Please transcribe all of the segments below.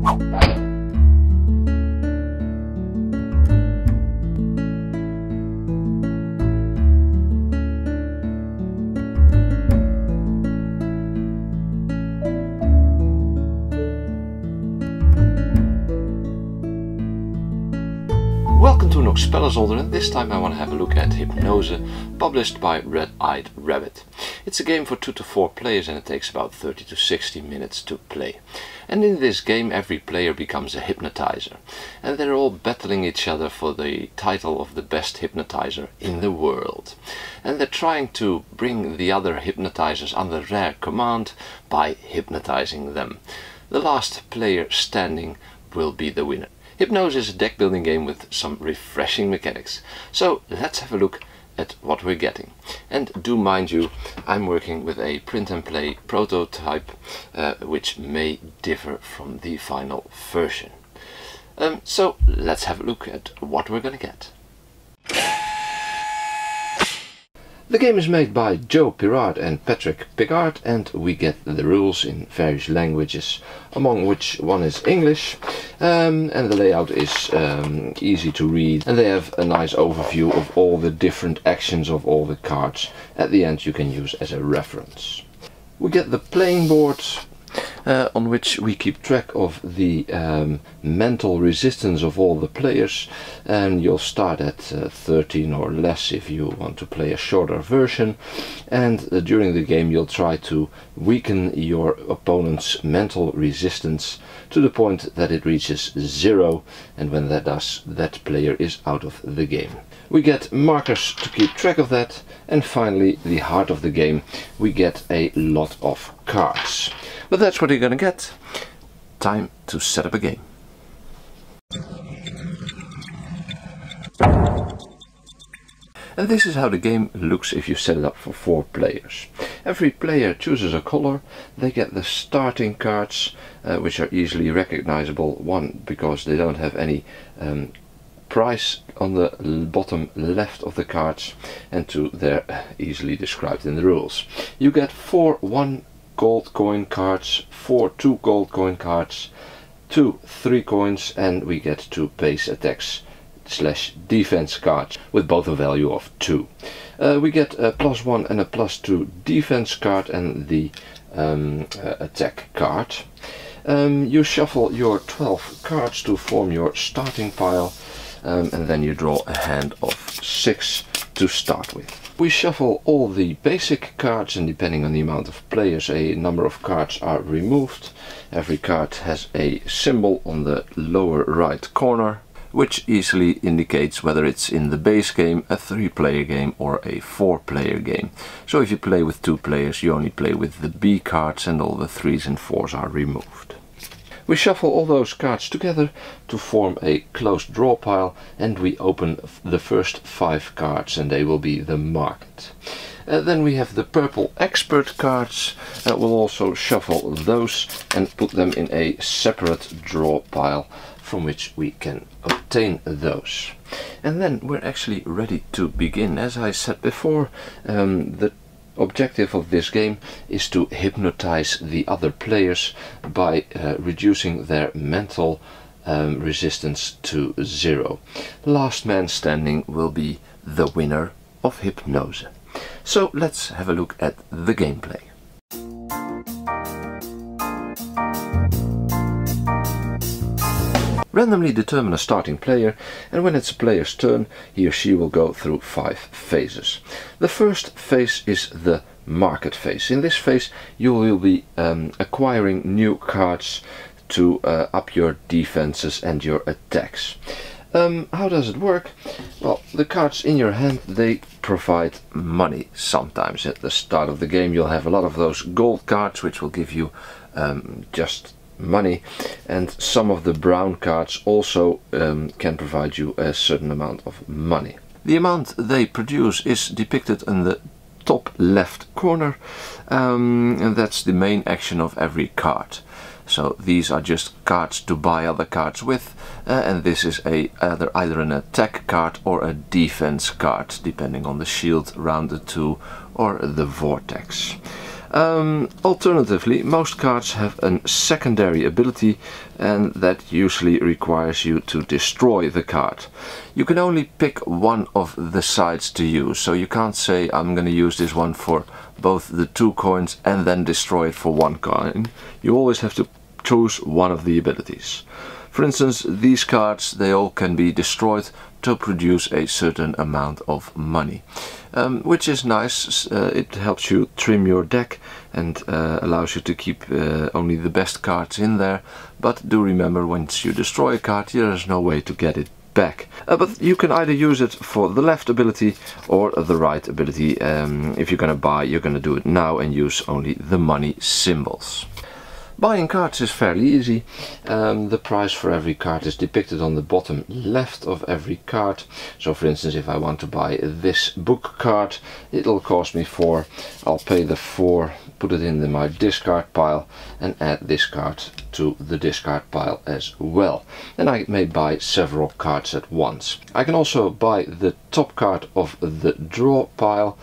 Welcome to Nox Spellenzolder, and this time I want to have a look at Hypnose, published by Red-Eyed Rabbit. It's a game for 2 to 4 players and it takes about 30 to 60 minutes to play. And in this game every player becomes a hypnotizer, and they're all battling each other for the title of the best hypnotizer in the world. And they're trying to bring the other hypnotizers under their command by hypnotizing them. The last player standing will be the winner. Hypnose is a deck building game with some refreshing mechanics. So let's have a look at what we're getting. And do mind you, I'm working with a print and play prototype which may differ from the final version. So let's have a look at what we're gonna get. The game is made by Joe Pirard and Patrick Picard, and we get the rules in various languages, among which one is English, and the layout is easy to read, and they have a nice overview of all the different actions of all the cards. At the end you can use as a reference. We get the playing board, on which we keep track of the mental resistance of all the players, and you'll start at 13 or less if you want to play a shorter version, and during the game you'll try to weaken your opponent's mental resistance to the point that it reaches 0, and when that does, that player is out of the game. We get markers to keep track of that, and finally, the heart of the game, we get a lot of cards. But that's what you're gonna get. Time to set up a game. And this is how the game looks if you set it up for 4 players. Every player chooses a color. They get the starting cards, which are easily recognizable. One, because they don't have any price on the bottom left of the cards, and 2, they're easily described in the rules. You get 4 1 gold coin cards, 4 2 gold coin cards, 2 3 coins, and we get 2 base attacks / defense cards with both a value of 2. We get a +1 and a +2 defense card and the attack card. You shuffle your 12 cards to form your starting pile, and then you draw a hand of 6 to start with. We shuffle all the basic cards, and depending on the amount of players a number of cards are removed. Every card has a symbol on the lower right corner, which easily indicates whether it's in the base game, a 3-player game or a 4-player game. So if you play with 2 players you only play with the B cards and all the 3s and 4s are removed. We shuffle all those cards together to form a closed draw pile, and we open the first 5 cards, and they will be the market. Then we have the purple expert cards. We'll also shuffle those and put them in a separate draw pile from which we can obtain those. And then we're actually ready to begin. As I said before, the objective of this game is to hypnotize the other players by reducing their mental resistance to 0. Last man standing will be the winner of Hypnose. So let's have a look at the gameplay. Randomly determine a starting player, and when it's a player's turn, he or she will go through 5 phases. The first phase is the market phase. In this phase you will be acquiring new cards to up your defenses and your attacks. How does it work? Well, the cards in your hand, they provide money sometimes. At the start of the game you'll have a lot of those gold cards which will give you just money, and some of the brown cards also can provide you a certain amount of money. The amount they produce is depicted in the top left corner, and that's the main action of every card. So these are just cards to buy other cards with, and this is either an attack card or a defense card, depending on the shield, rounded 2 or the vortex. Alternatively, most cards have a secondary ability, and that usually requires you to destroy the card. You can only pick one of the sides to use, so you can't say I'm going to use this one for both the 2 coins and then destroy it for 1 coin. You always have to choose one of the abilities. For instance, these cards, they all can be destroyed to produce a certain amount of money, which is nice. It helps you trim your deck and allows you to keep only the best cards in there, but do remember, once you destroy a card, there is no way to get it back. But you can either use it for the left ability or the right ability. If you're gonna buy, you're gonna do it now and use only the money symbols. Buying cards is fairly easy. The price for every card is depicted on the bottom left of every card. So for instance, if I want to buy this book card, it'll cost me 4. I'll pay the 4, put it in my discard pile and add this card to the discard pile as well. And I may buy several cards at once. I can also buy the top card of the draw pile.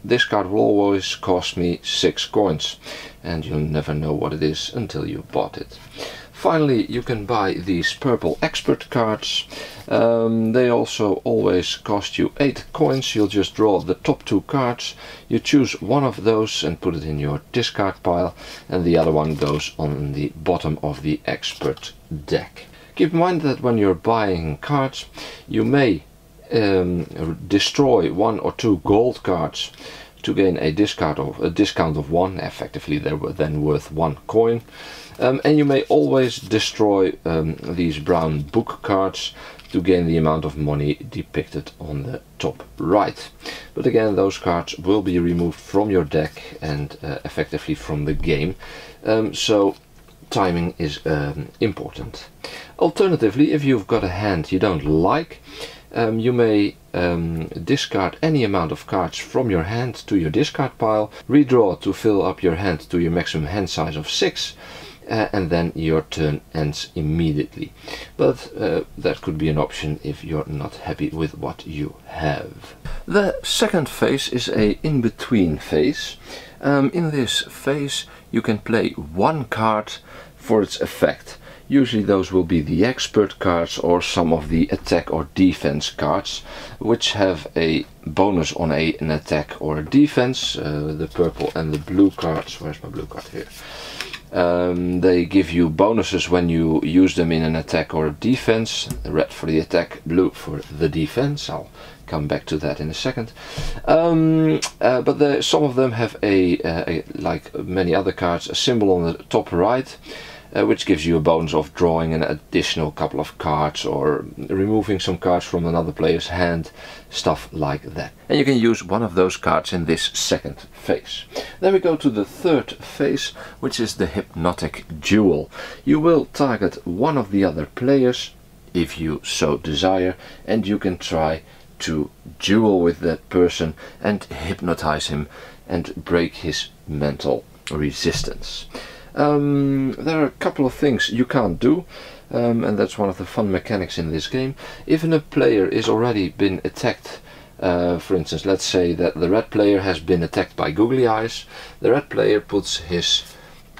This card will always cost me 6 coins. And you'll never know what it is until you bought it. Finally, you can buy these purple expert cards. They also always cost you 8 coins. You'll just draw the top 2 cards. You choose one of those and put it in your discard pile, and the other one goes on the bottom of the expert deck. Keep in mind that when you're buying cards, you may destroy 1 or 2 gold cards to gain a discount of 1. Effectively, they were then worth 1 coin. And you may always destroy these brown book cards to gain the amount of money depicted on the top right. But again, those cards will be removed from your deck and effectively from the game. So timing is important. Alternatively, if you've got a hand you don't like, you may discard any amount of cards from your hand to your discard pile, redraw to fill up your hand to your maximum hand size of 6, and then your turn ends immediately. But that could be an option if you're not happy with what you have. The second phase is a in-between phase. In this phase you can play 1 card for its effect. Usually those will be the expert cards or some of the attack or defense cards, which have a bonus on an attack or a defense. The purple and the blue cards, where's my blue card here? They give you bonuses when you use them in an attack or a defense. Red for the attack, blue for the defense. I'll come back to that in a second. But some of them have like many other cards, a symbol on the top right, which gives you a bonus of drawing an additional couple of cards or removing some cards from another player's hand, stuff like that. And you can use one of those cards in this second phase. Then we go to the third phase, which is the hypnotic duel. You will target one of the other players, if you so desire, and you can try to duel with that person and hypnotize him and break his mental resistance. There are a couple of things you can't do, and that's one of the fun mechanics in this game. If a player is already been attacked, for instance, let's say that the red player has been attacked by googly eyes, the red player puts his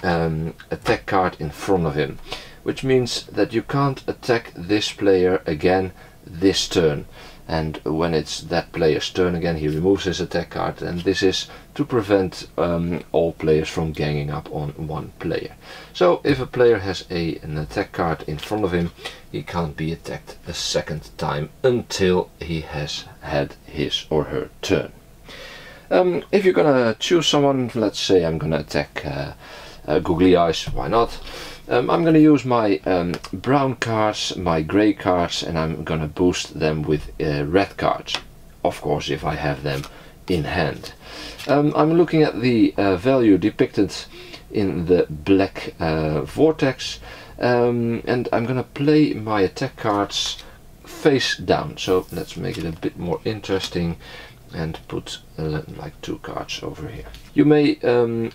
attack card in front of him, which means that you can't attack this player again this turn. And when it's that player's turn again, he removes his attack card, and this is to prevent all players from ganging up on one player. So if a player has an attack card in front of him, he can't be attacked a second time until he has had his or her turn. If you're gonna choose someone, let's say I'm gonna attack googly eyes, why not? I'm going to use my brown cards, my grey cards, and I'm going to boost them with red cards. Of course, if I have them in hand. I'm looking at the value depicted in the black vortex, and I'm going to play my attack cards face down. So let's make it a bit more interesting and put like 2 cards over here. You may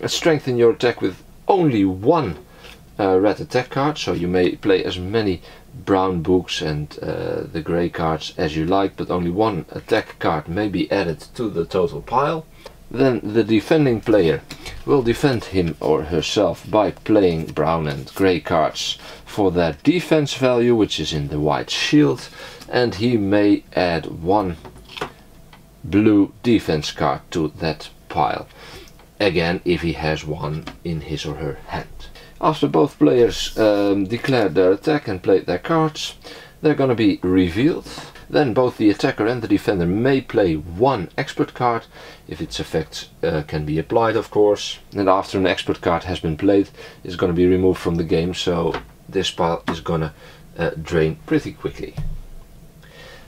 strengthen your attack with only 1 red attack card, so you may play as many brown books and the grey cards as you like, but only 1 attack card may be added to the total pile. Then the defending player will defend him or herself by playing brown and grey cards for their defense value, which is in the white shield, and he may add one blue defense card to that pile, again if he has one in his or her hand. After both players declared their attack and played their cards, they're going to be revealed. Then both the attacker and the defender may play one expert card, if its effects can be applied, of course. And after an expert card has been played, it's going to be removed from the game, so this pile is going to drain pretty quickly.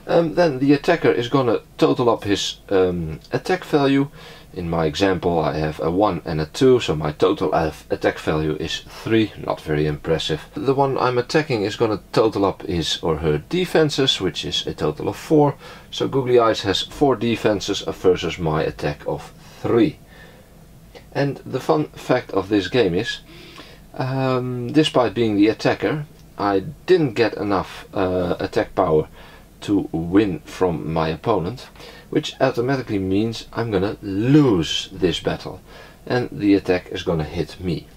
Then the attacker is going to total up his attack value. In my example I have a 1 and a 2, so my total attack value is 3, not very impressive. The one I'm attacking is going to total up his or her defenses, which is a total of 4. So Googly Eyes has 4 defenses versus my attack of 3. And the fun fact of this game is, despite being the attacker, I didn't get enough attack power to win from my opponent, which automatically means I'm gonna lose this battle and the attack is gonna hit me.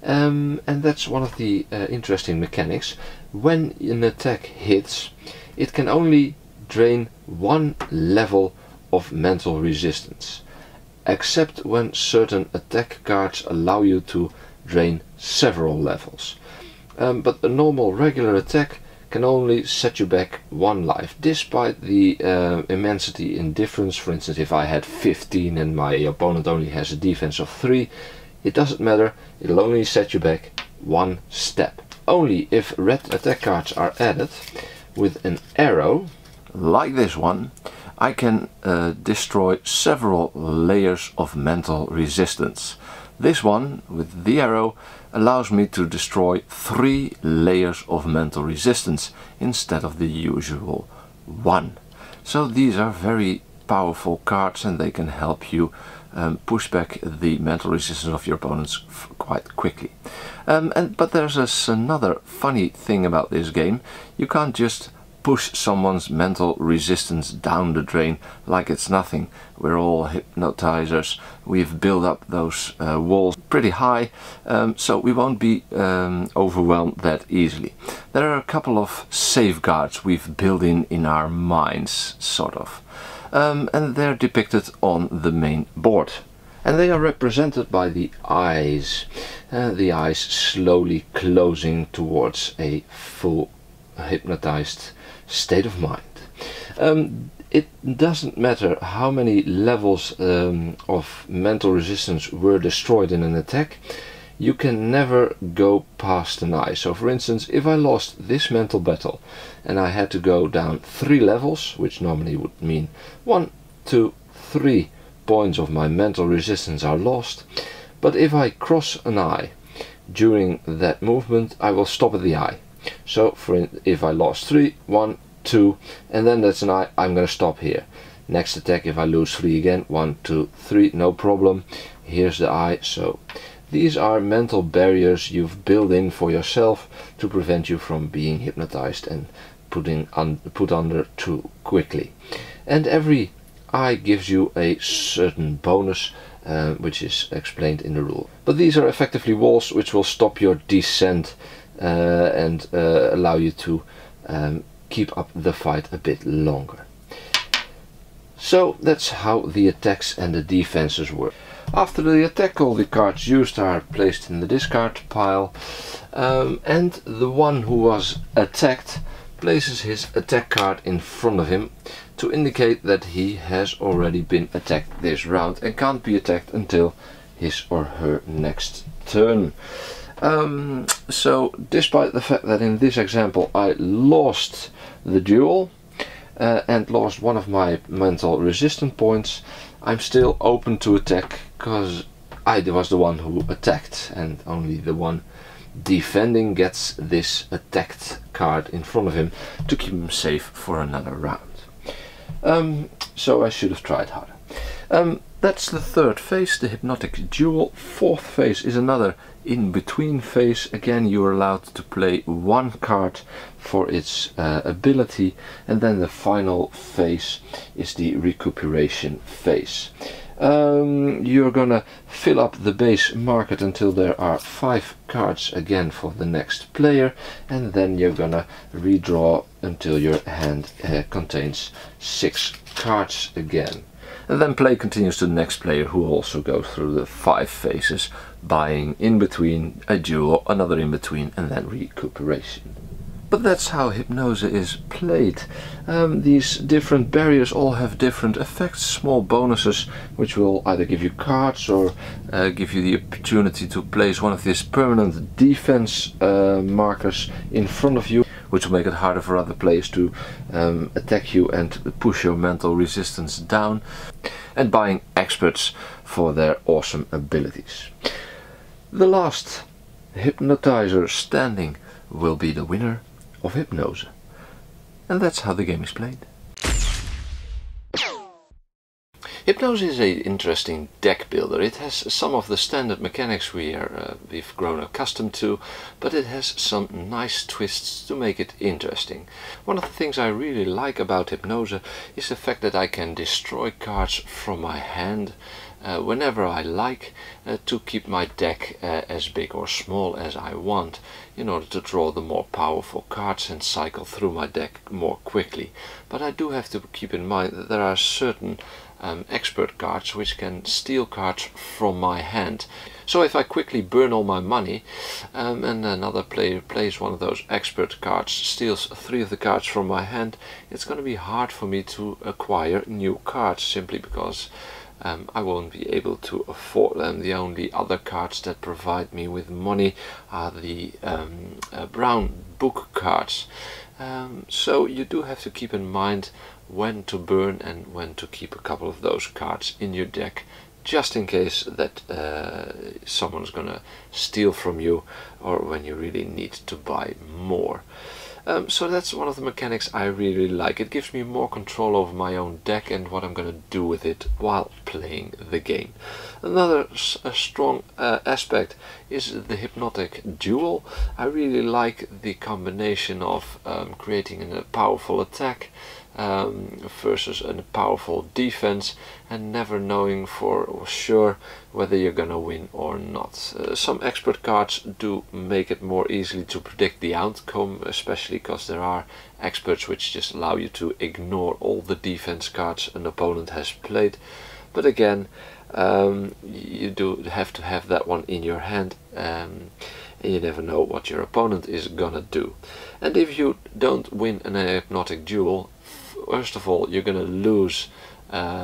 And that's one of the interesting mechanics. When an attack hits, it can only drain one level of mental resistance, except when certain attack cards allow you to drain several levels. But a normal regular attack can only set you back 1 life, despite the immensity in difference. For instance, if I had 15 and my opponent only has a defense of 3, it doesn't matter, it'll only set you back 1 step. Only if red attack cards are added with an arrow, like this one, I can destroy several layers of mental resistance. This one, with the arrow, allows me to destroy 3 layers of mental resistance instead of the usual 1. So these are very powerful cards and they can help you push back the mental resistance of your opponents quite quickly. But there's another funny thing about this game. You can't just push someone's mental resistance down the drain like it's nothing. We're all hypnotizers. We've built up those walls pretty high, so we won't be overwhelmed that easily. There are a couple of safeguards we've built in our minds, sort of, and they're depicted on the main board. And they are represented by the eyes slowly closing towards a full hypnotized state of mind. It doesn't matter how many levels of mental resistance were destroyed in an attack, you can never go past an eye. So for instance, if I lost this mental battle and I had to go down 3 levels, which normally would mean 1, 2, 3 points of my mental resistance are lost, but if I cross an eye during that movement, I will stop at the eye. So if I lost 3, 1, 2, and then that's an eye, I'm going to stop here. Next attack, if I lose 3 again, 1, 2, 3, no problem. Here's the eye. So these are mental barriers you've built in for yourself to prevent you from being hypnotized and put under too quickly. And every eye gives you a certain bonus, which is explained in the rule. But these are effectively walls which will stop your descent and allow you to keep up the fight a bit longer. So that's how the attacks and the defenses work. After the attack, all the cards used are placed in the discard pile, and the one who was attacked places his attack card in front of him to indicate that he has already been attacked this round and can't be attacked until his or her next turn. So despite the fact that in this example I lost the duel and lost one of my mental resistance points, I'm still open to attack because I was the one who attacked, and only the one defending gets this attacked card in front of him to keep him safe for another round. So I should have tried harder. That's the 3rd phase, the hypnotic duel. 4th phase is another in-between phase. Again, you're allowed to play 1 card for its ability, and then the final phase is the recuperation phase. You're gonna fill up the base market until there are 5 cards again for the next player, and then you're gonna redraw until your hand contains 6 cards again. And then play continues to the next player, who also goes through the 5 phases, buying in between, a duel, another in between, and then recuperation. But that's how Hypnose is played. These different barriers all have different effects, small bonuses which will either give you cards or give you the opportunity to place one of these permanent defense markers in front of you, which will make it harder for other players to attack you and push your mental resistance down, and buying experts for their awesome abilities. The last hypnotizer standing will be the winner of Hypnose. And that's how the game is played. Hypnose is an interesting deck builder. It has some of the standard mechanics we've grown accustomed to, but it has some nice twists to make it interesting. One of the things I really like about Hypnose is the fact that I can destroy cards from my hand whenever I like, to keep my deck as big or small as I want, in order to draw the more powerful cards and cycle through my deck more quickly. But I do have to keep in mind that there are certain expert cards which can steal cards from my hand. So if I quickly burn all my money and another player plays one of those expert cards, steals 3 of the cards from my hand, it's going to be hard for me to acquire new cards, simply because I won't be able to afford them. The only other cards that provide me with money are the brown book cards. So you do have to keep in mind when to burn and when to keep a couple of those cards in your deck, just in case that someone's gonna steal from you, or when you really need to buy more. So that's one of the mechanics I really like. It gives me more control over my own deck and what I'm going to do with it while playing the game. Another strong aspect is the hypnotic duel. I really like the combination of creating a powerful attack versus a powerful defense, and never knowing for sure whether you're gonna win or not. Some expert cards do make it more easily to predict the outcome, especially because there are experts which just allow you to ignore all the defense cards an opponent has played. But again, you do have to have that one in your hand, and you never know what your opponent is gonna do. And if you don't win an hypnotic duel, first of all, you're gonna lose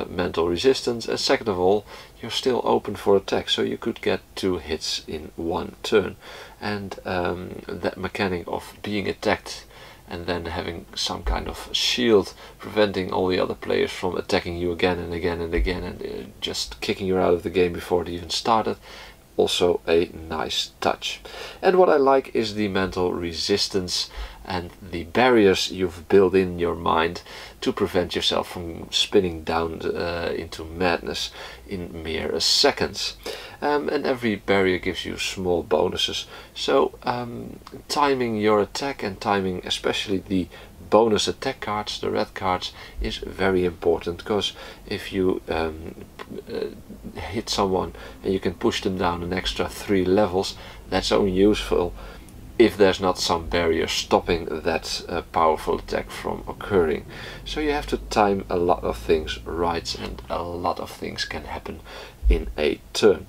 mental resistance, and second of all, you're still open for attack, so you could get 2 hits in 1 turn. And that mechanic of being attacked and then having some kind of shield preventing all the other players from attacking you again and again and again, and just kicking you out of the game before it even started, also a nice touch. And what I like is the mental resistance and the barriers you've built in your mind to prevent yourself from spinning down into madness in mere seconds. And every barrier gives you small bonuses, so timing your attack and timing especially the bonus attack cards, the red cards, is very important, because if you hit someone and you can push them down an extra 3 levels, that's only useful if there's not some barrier stopping that powerful attack from occurring. So you have to time a lot of things right, and a lot of things can happen in a turn.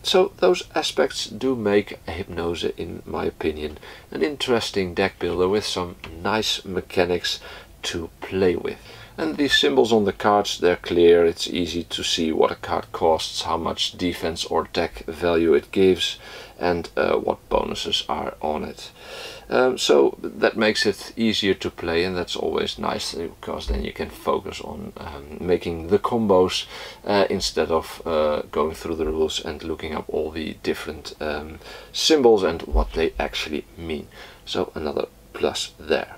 So those aspects do make Hypnose, in my opinion, an interesting deck builder with some nice mechanics to play with. And these symbols on the cards, they're clear. It's easy to see what a card costs, how much defense or attack value it gives, and what bonuses are on it. So that makes it easier to play, and that's always nice, because then you can focus on making the combos instead of going through the rules and looking up all the different symbols and what they actually mean. So another plus there.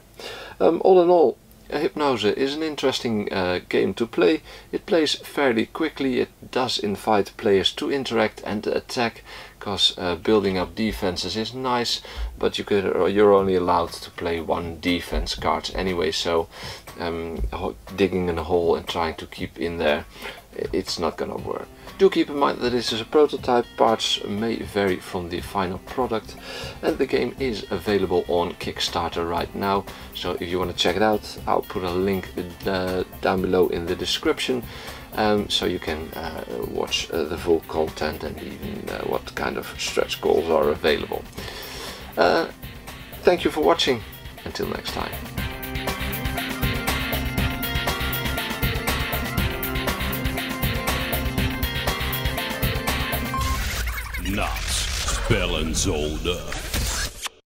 All in all, Hypnose is an interesting game to play. It plays fairly quickly, it does invite players to interact and attack, because building up defenses is nice, but you're only allowed to play one defense card anyway, so digging in a hole and trying to keep in there, it's not gonna work. Do keep in mind that this is a prototype, parts may vary from the final product, and the game is available on Kickstarter right now, so if you want to check it out, I'll put a link down below in the description, so you can watch the full content and even what kind of stretch goals are available. Thank you for watching, until next time. Nox Spellenzolder.